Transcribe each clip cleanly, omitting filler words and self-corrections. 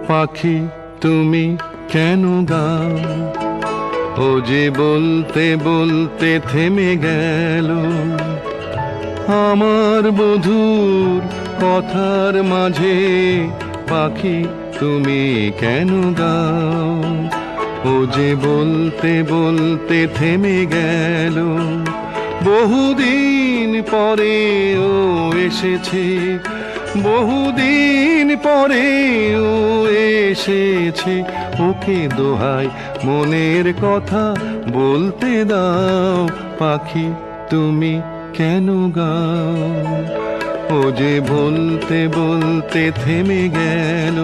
পাখি তুমি কেন গাও? ও যে বলতে বলতে থেমে গেল আমার বধূর কথার মাঝে। পাখি তুমি কেন গাও? ও যে বলতে বলতে থেমে গেল। বহুদিন পরে ও এসেছে, বহুদিন পরে ও এসেছে। ওকে দোহাই মনের কথা বলতে দাও। পাখি তুমি কেন গাও? ও যে বলতে বলতে থেমে গেল।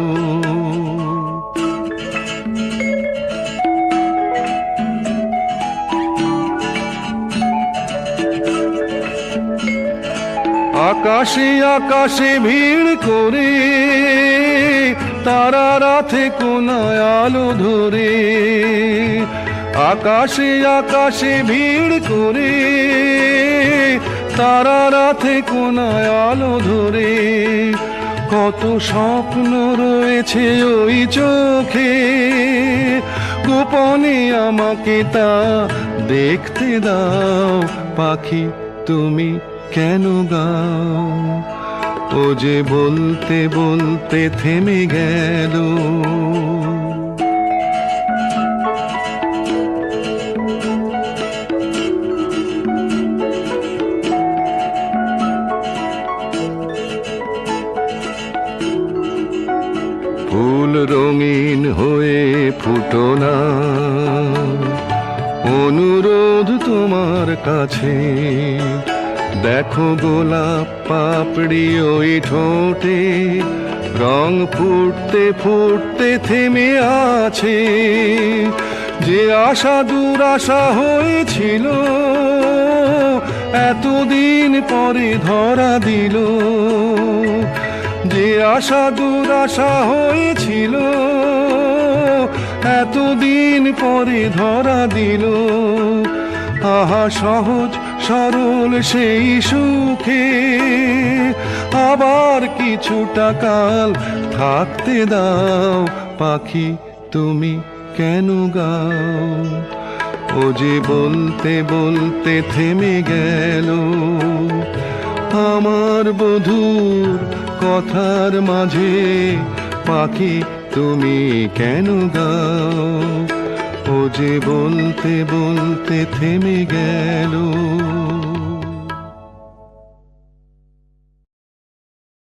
আকাশে আকাশে ভিড় করে তারা রাতে কোনায় আলো ধরে। আকাশে আকাশে ভিড় করে তারা রাতে কোনায় আলো ধরে। কত স্বপ্ন রয়েছে ওই চোখে, গোপনে আমাকে তা দেখতে দাও। পাখি তুমি কেন গাও? ও যে বলতে বলতে থেমে গেল। ফুল রঙিন হয়ে ফুটো না, অনুরোধ তোমার কাছে। দেখো গোলাপ পাপড়ি ওই ঠোঁটে, রং ফুটতে ফুটতে থেমে আছে। যে আশা দুরাশা হয়েছিল এতদিন পরে ধরা দিল। যে আশা দুরাশা হয়েছিল এতদিন পরে ধরা দিল। আহা সহজ সরল সেই সুখে আবার কিছুটা কাল থাকতে দাও। পাখি তুমি কেন গাও? ও যে বলতে বলতে থেমে গেল আমার বধূর কথার মাঝে। পাখি তুমি কেন গাও? ও যে বলতে বলতে থেমে গেল।